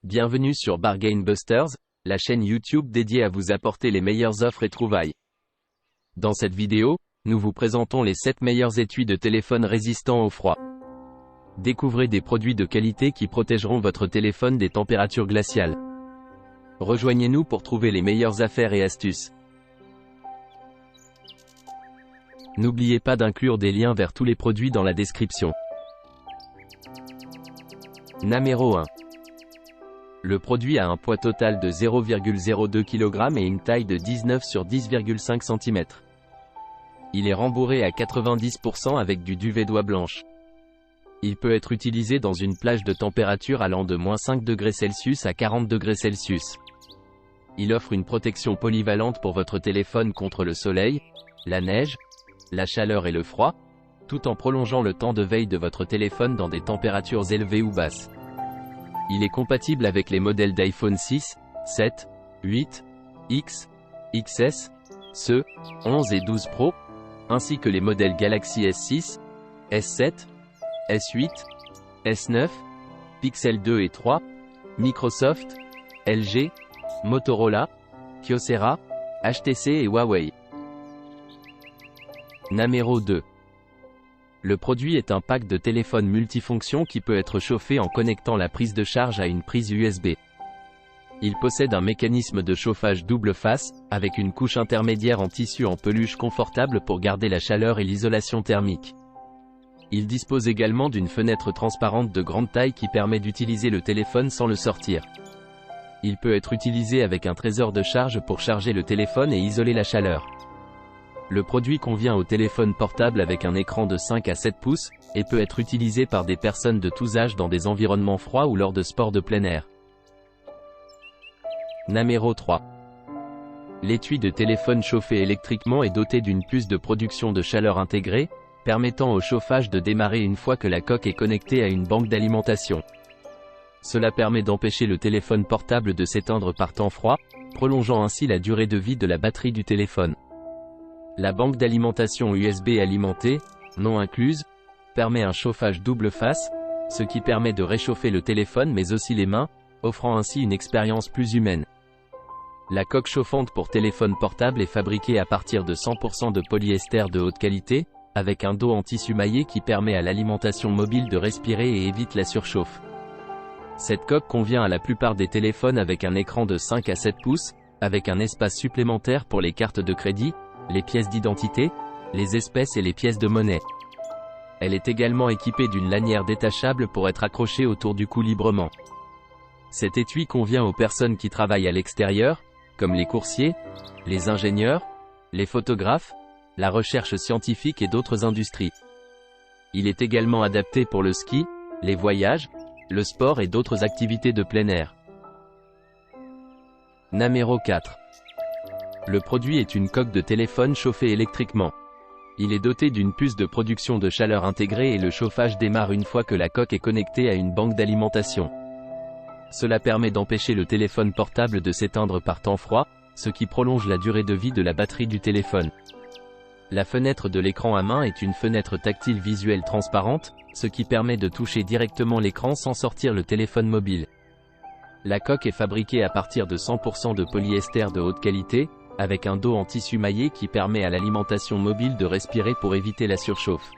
Bienvenue sur Bargain Busters, la chaîne YouTube dédiée à vous apporter les meilleures offres et trouvailles. Dans cette vidéo, nous vous présentons les 7 meilleurs étuis de téléphone résistants au froid. Découvrez des produits de qualité qui protégeront votre téléphone des températures glaciales. Rejoignez-nous pour trouver les meilleures affaires et astuces. N'oubliez pas d'inclure des liens vers tous les produits dans la description. Numéro 1. Le produit a un poids total de 0,02 kg et une taille de 19 sur 10,5 cm. Il est rembourré à 90% avec du duvet d'oie blanche. Il peut être utilisé dans une plage de température allant de -5°C à 40°C. Il offre une protection polyvalente pour votre téléphone contre le soleil, la neige, la chaleur et le froid, tout en prolongeant le temps de veille de votre téléphone dans des températures élevées ou basses. Il est compatible avec les modèles d'iPhone 6, 7, 8, X, XS, CE, 11 et 12 Pro, ainsi que les modèles Galaxy S6, S7, S8, S9, Pixel 2 et 3, Microsoft, LG, Motorola, Kyocera, HTC et Huawei. Numéro 2. Le produit est un pack de téléphone multifonction qui peut être chauffé en connectant la prise de charge à une prise USB. Il possède un mécanisme de chauffage double face, avec une couche intermédiaire en tissu en peluche confortable pour garder la chaleur et l'isolation thermique. Il dispose également d'une fenêtre transparente de grande taille qui permet d'utiliser le téléphone sans le sortir. Il peut être utilisé avec un trésor de charge pour charger le téléphone et isoler la chaleur. Le produit convient au téléphone portable avec un écran de 5 à 7 pouces, et peut être utilisé par des personnes de tous âges dans des environnements froids ou lors de sports de plein air. Numéro 3. L'étui de téléphone chauffé électriquement est doté d'une puce de production de chaleur intégrée, permettant au chauffage de démarrer une fois que la coque est connectée à une banque d'alimentation. Cela permet d'empêcher le téléphone portable de s'éteindre par temps froid, prolongeant ainsi la durée de vie de la batterie du téléphone. La banque d'alimentation USB alimentée, non incluse, permet un chauffage double face, ce qui permet de réchauffer le téléphone mais aussi les mains, offrant ainsi une expérience plus humaine. La coque chauffante pour téléphone portable est fabriquée à partir de 100% de polyester de haute qualité, avec un dos en tissu maillé qui permet à l'alimentation mobile de respirer et évite la surchauffe. Cette coque convient à la plupart des téléphones avec un écran de 5 à 7 pouces, avec un espace supplémentaire pour les cartes de crédit, les pièces d'identité, les espèces et les pièces de monnaie. Elle est également équipée d'une lanière détachable pour être accrochée autour du cou librement. Cet étui convient aux personnes qui travaillent à l'extérieur, comme les coursiers, les ingénieurs, les photographes, la recherche scientifique et d'autres industries. Il est également adapté pour le ski, les voyages, le sport et d'autres activités de plein air. Numéro 4. Le produit est une coque de téléphone chauffée électriquement. Il est doté d'une puce de production de chaleur intégrée et le chauffage démarre une fois que la coque est connectée à une banque d'alimentation. Cela permet d'empêcher le téléphone portable de s'éteindre par temps froid, ce qui prolonge la durée de vie de la batterie du téléphone. La fenêtre de l'écran à main est une fenêtre tactile visuelle transparente, ce qui permet de toucher directement l'écran sans sortir le téléphone mobile. La coque est fabriquée à partir de 100% de polyester de haute qualité, avec un dos en tissu maillé qui permet à l'alimentation mobile de respirer pour éviter la surchauffe.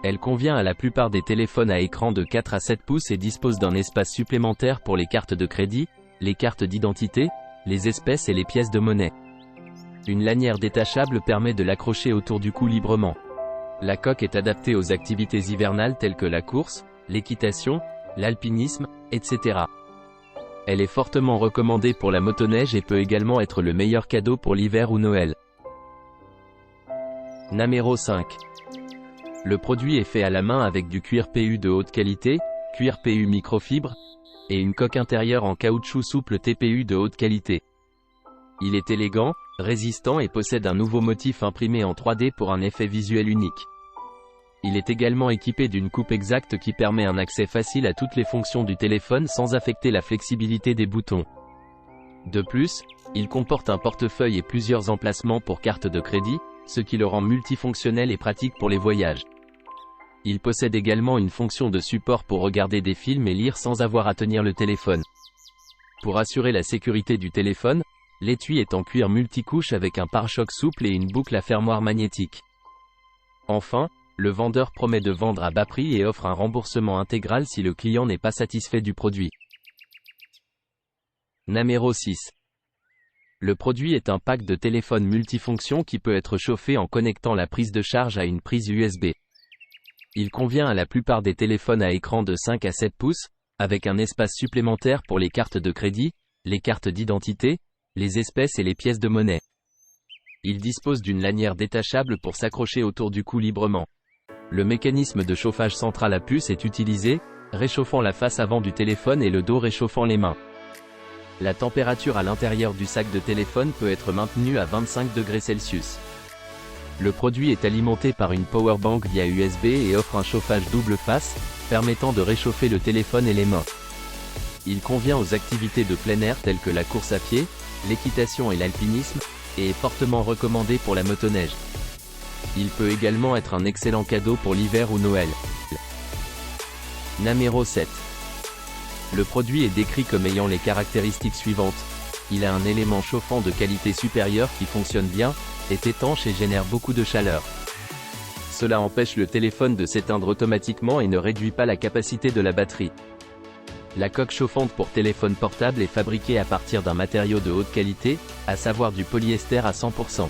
Elle convient à la plupart des téléphones à écran de 4 à 7 pouces et dispose d'un espace supplémentaire pour les cartes de crédit, les cartes d'identité, les espèces et les pièces de monnaie. Une lanière détachable permet de l'accrocher autour du cou librement. La coque est adaptée aux activités hivernales telles que la course, l'équitation, l'alpinisme, etc. Elle est fortement recommandée pour la motoneige et peut également être le meilleur cadeau pour l'hiver ou Noël. Numéro 5. Le produit est fait à la main avec du cuir PU de haute qualité, cuir PU microfibre, et une coque intérieure en caoutchouc souple TPU de haute qualité. Il est élégant, résistant et possède un nouveau motif imprimé en 3D pour un effet visuel unique. Il est également équipé d'une coupe exacte qui permet un accès facile à toutes les fonctions du téléphone sans affecter la flexibilité des boutons. De plus, il comporte un portefeuille et plusieurs emplacements pour cartes de crédit, ce qui le rend multifonctionnel et pratique pour les voyages. Il possède également une fonction de support pour regarder des films et lire sans avoir à tenir le téléphone. Pour assurer la sécurité du téléphone, l'étui est en cuir multicouche avec un pare-choc souple et une boucle à fermoir magnétique. Enfin, le vendeur promet de vendre à bas prix et offre un remboursement intégral si le client n'est pas satisfait du produit. Numéro 6. Le produit est un pack de téléphone multifonction qui peut être chauffé en connectant la prise de charge à une prise USB. Il convient à la plupart des téléphones à écran de 5 à 7 pouces, avec un espace supplémentaire pour les cartes de crédit, les cartes d'identité, les espèces et les pièces de monnaie. Il dispose d'une lanière détachable pour s'accrocher autour du cou librement. Le mécanisme de chauffage central à puce est utilisé, réchauffant la face avant du téléphone et le dos réchauffant les mains. La température à l'intérieur du sac de téléphone peut être maintenue à 25 degrés Celsius. Le produit est alimenté par une power bank via USB et offre un chauffage double face, permettant de réchauffer le téléphone et les mains. Il convient aux activités de plein air telles que la course à pied, l'équitation et l'alpinisme, et est fortement recommandé pour la motoneige. Il peut également être un excellent cadeau pour l'hiver ou Noël. Numéro 7. Le produit est décrit comme ayant les caractéristiques suivantes. Il a un élément chauffant de qualité supérieure qui fonctionne bien, est étanche et génère beaucoup de chaleur. Cela empêche le téléphone de s'éteindre automatiquement et ne réduit pas la capacité de la batterie. La coque chauffante pour téléphone portable est fabriquée à partir d'un matériau de haute qualité, à savoir du polyester à 100%.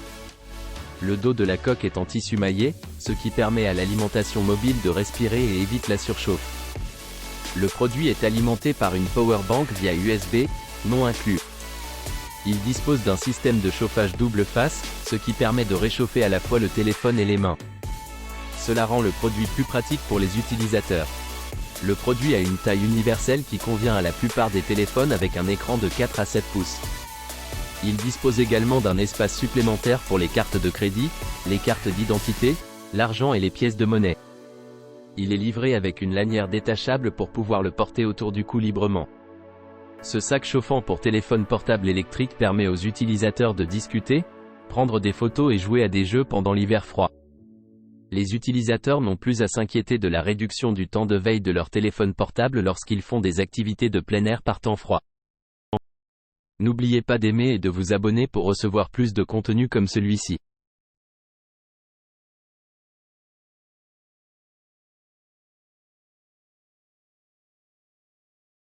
Le dos de la coque est en tissu maillé, ce qui permet à l'alimentation mobile de respirer et évite la surchauffe. Le produit est alimenté par une power bank via USB, non inclus. Il dispose d'un système de chauffage double face, ce qui permet de réchauffer à la fois le téléphone et les mains. Cela rend le produit plus pratique pour les utilisateurs. Le produit a une taille universelle qui convient à la plupart des téléphones avec un écran de 4 à 7 pouces. Il dispose également d'un espace supplémentaire pour les cartes de crédit, les cartes d'identité, l'argent et les pièces de monnaie. Il est livré avec une lanière détachable pour pouvoir le porter autour du cou librement. Ce sac chauffant pour téléphone portable électrique permet aux utilisateurs de discuter, prendre des photos et jouer à des jeux pendant l'hiver froid. Les utilisateurs n'ont plus à s'inquiéter de la réduction du temps de veille de leur téléphone portable lorsqu'ils font des activités de plein air par temps froid. N'oubliez pas d'aimer et de vous abonner pour recevoir plus de contenu comme celui-ci.